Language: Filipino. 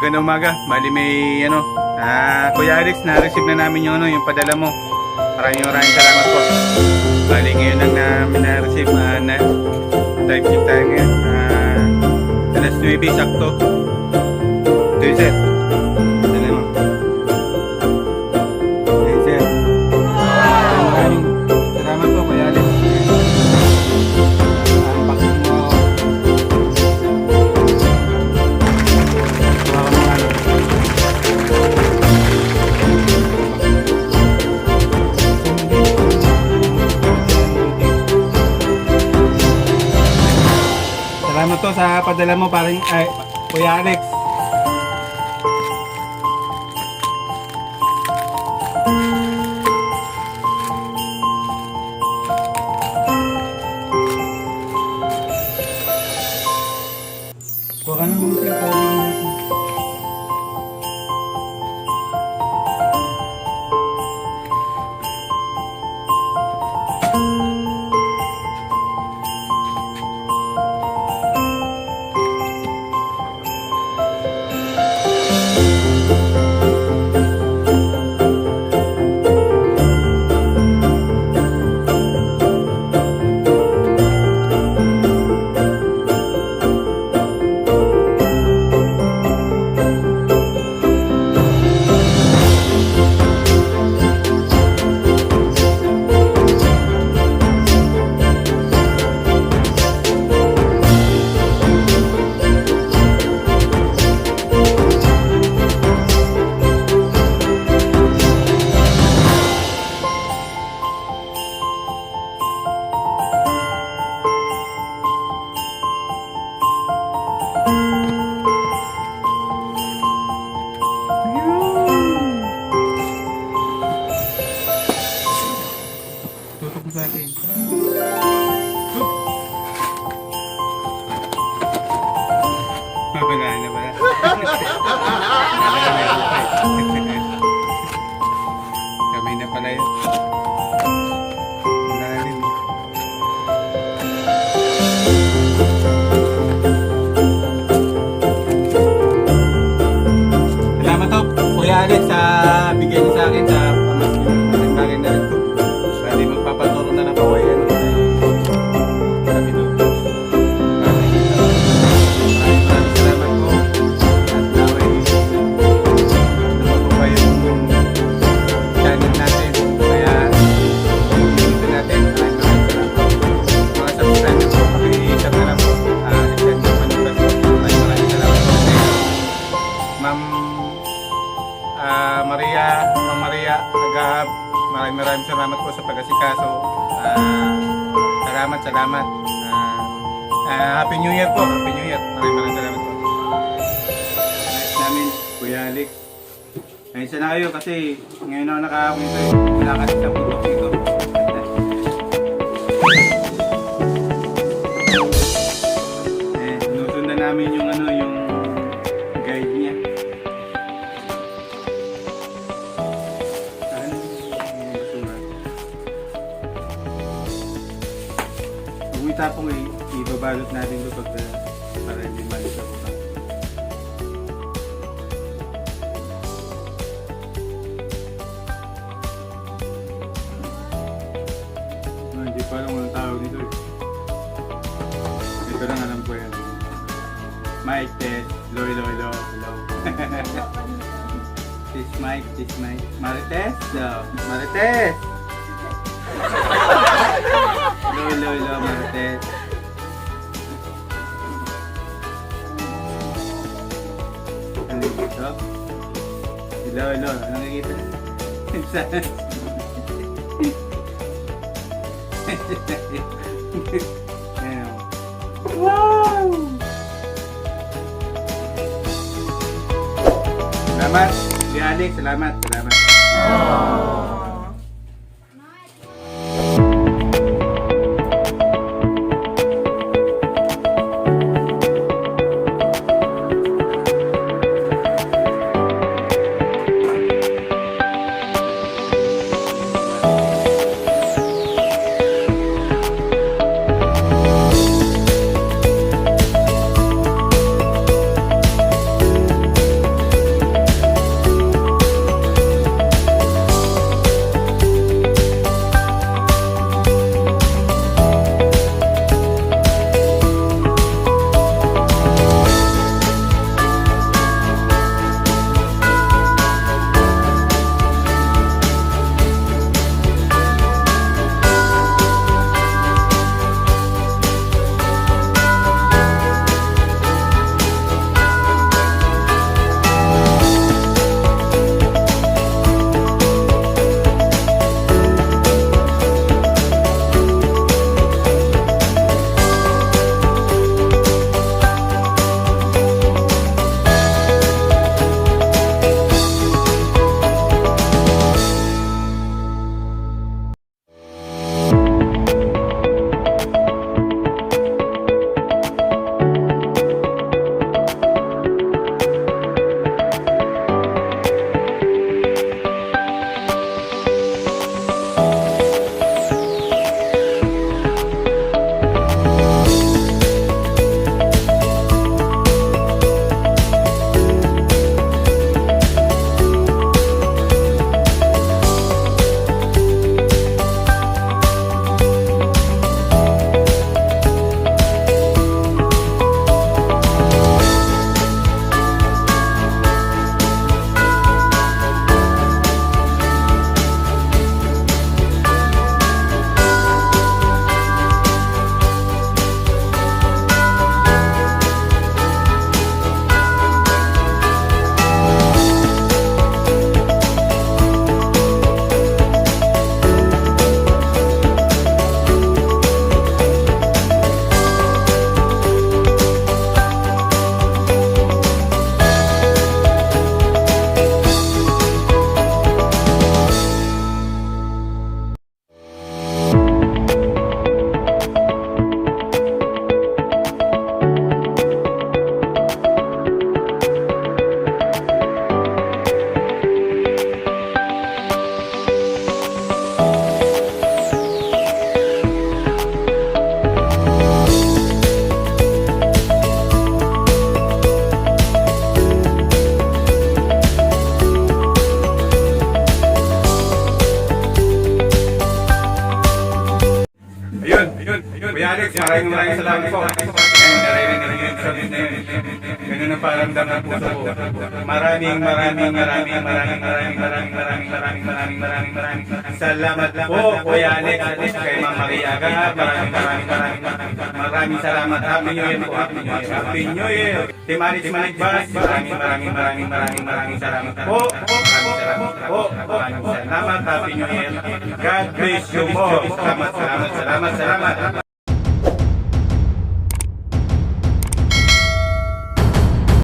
magandang umaga. Bali may Kuya Alex, na-receive na namin yung yung padala mo. Maraming salamat po. Bali ngayon lang namin na-receive time check tayo ngayon. Alas 9 sakto. Ito yun, sir. Dala mo. Ayan, sir. Maraming salamat po, Kuya Alex. Unboxing mo. Salamat to sa padala mo paring Kuya Alex. Kuha ka naman siya. Tutok mo sa akin. Wala na ba? Kami na pala yun. Wala na rin. Salamat to, Kuya Alex, sa bigay niyo sa akin sa pamaskil. Magandang na rin po. Bali magpapaturo na lang ako yan. Sabi doon. Maraming salamat po. At naway naman pa yung channel natin. Kaya dito natin. Maraming salamat po. Mga subscribe po. Pakiisap na lang po. Alexander Manigbas po. Maraming salamat po. Ma'am Maria Agahab. Maraming salamat po sa pag-asikaso. Salamat. Happy New Year po. Happy New Year. Maraming salamat po. Ayos namin, Kuya Alex. Ayos na kayo kasi ngayon ako nakapunta yung lakad sa putok dito. Sinusundan namin yung yung guide niya. Kung itapong ibabalot natin ito para hindi malis ako pa. Hindi pa alam walang tawag nito eh. Ito lang alam ko yan. Mic test. Low. This mic. Marites. Marites. Low, Marites. Ano dito? Hello. Ano nakikita? Wow! Salamat, Kuya Alex. Salamat. maraming salamat po. Ngayon, naririnig yung sabi na yun. Ganun ang paramdam ng puso ko. Maraming salamat po, Kuya Alex, kay Ma'am Maria Aga. Maraming salamat. Happy New Year po. Happy New Year. Team Alice Manigbas, maraming salamat po. Maraming salamat po. Maraming salamat. Happy New Year. God bless you po. Salamat.